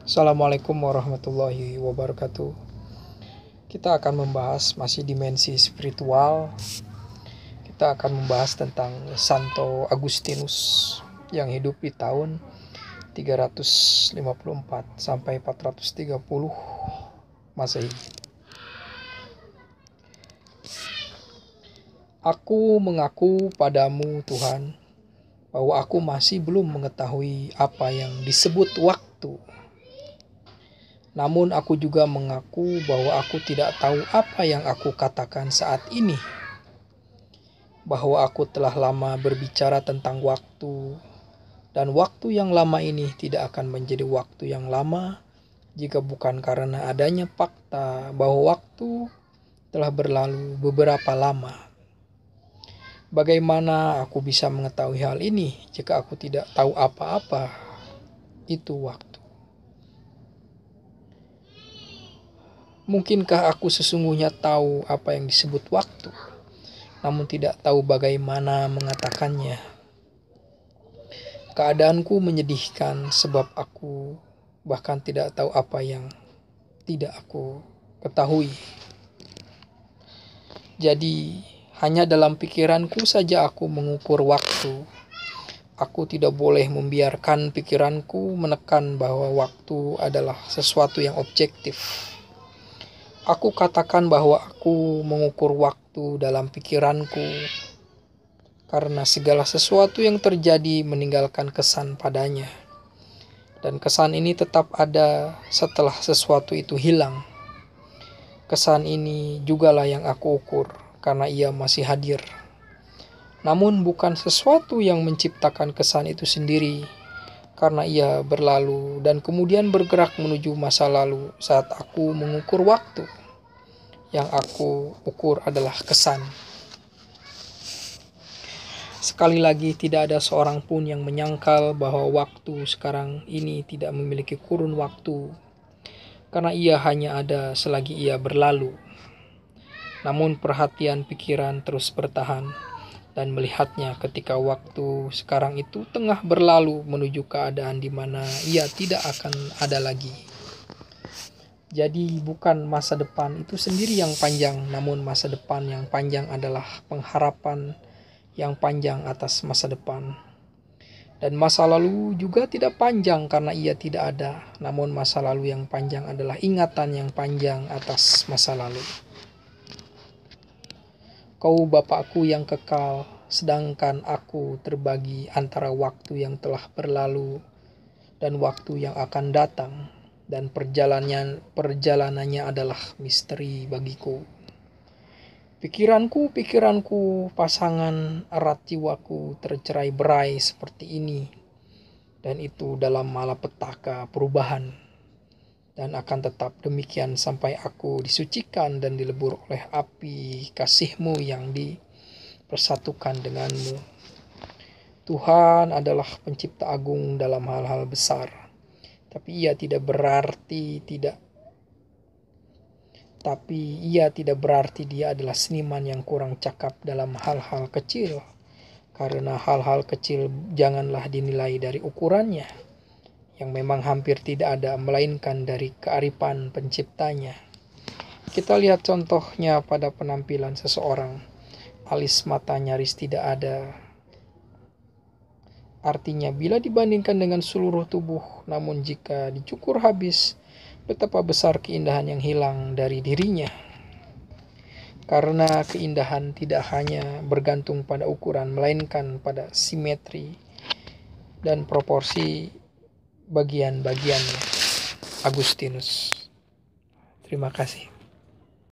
Assalamualaikum warahmatullahi wabarakatuh. Kita akan membahas masih dimensi spiritual. Kita akan membahas tentang Santo Agustinus yang hidup di tahun 354 sampai 430 Masehi. Aku mengaku padamu Tuhan bahwa aku masih belum mengetahui apa yang disebut waktu. Namun aku juga mengaku bahwa aku tidak tahu apa yang aku katakan saat ini. Bahwa aku telah lama berbicara tentang waktu, dan waktu yang lama ini tidak akan menjadi waktu yang lama jika bukan karena adanya fakta bahwa waktu telah berlalu beberapa lama. Bagaimana aku bisa mengetahui hal ini jika aku tidak tahu apa-apa itu waktu? Mungkinkah aku sesungguhnya tahu apa yang disebut waktu, namun tidak tahu bagaimana mengatakannya? Keadaanku menyedihkan sebab aku bahkan tidak tahu apa yang tidak aku ketahui. Jadi, hanya dalam pikiranku saja aku mengukur waktu. Aku tidak boleh membiarkan pikiranku menekan bahwa waktu adalah sesuatu yang objektif. Aku katakan bahwa aku mengukur waktu dalam pikiranku karena segala sesuatu yang terjadi meninggalkan kesan padanya. Dan kesan ini tetap ada setelah sesuatu itu hilang. Kesan ini jugalah yang aku ukur karena ia masih hadir. Namun bukan sesuatu yang menciptakan kesan itu sendiri, karena ia berlalu dan kemudian bergerak menuju masa lalu saat aku mengukur waktu. Yang aku ukur adalah kesan. Sekali lagi, tidak ada seorang pun yang menyangkal bahwa waktu sekarang ini tidak memiliki kurun waktu, karena ia hanya ada selagi ia berlalu. Namun perhatian pikiran terus bertahan dan melihatnya ketika waktu sekarang itu tengah berlalu menuju keadaan di mana ia tidak akan ada lagi. Jadi bukan masa depan itu sendiri yang panjang, namun masa depan yang panjang adalah pengharapan yang panjang atas masa depan. Dan masa lalu juga tidak panjang karena ia tidak ada, namun masa lalu yang panjang adalah ingatan yang panjang atas masa lalu. Kau Bapakku yang kekal, sedangkan aku terbagi antara waktu yang telah berlalu dan waktu yang akan datang. Dan perjalanannya adalah misteri bagiku. Pikiranku, pasangan erat jiwaku tercerai berai seperti ini. Dan itu dalam malapetaka perubahan. Dan akan tetap demikian sampai aku disucikan dan dilebur oleh api kasih-Mu yang dipersatukan denganmu. Tuhan adalah pencipta agung dalam hal-hal besar. Tapi ia tidak berarti dia adalah seniman yang kurang cakap dalam hal-hal kecil. Karena hal-hal kecil janganlah dinilai dari ukurannya, yang memang hampir tidak ada, melainkan dari kearifan penciptanya. Kita lihat contohnya pada penampilan seseorang. Alis mata nyaris tidak ada. Artinya bila dibandingkan dengan seluruh tubuh, namun jika dicukur habis, betapa besar keindahan yang hilang dari dirinya. Karena keindahan tidak hanya bergantung pada ukuran, melainkan pada simetri dan proporsi bagian-bagiannya. Agustinus. Terima kasih.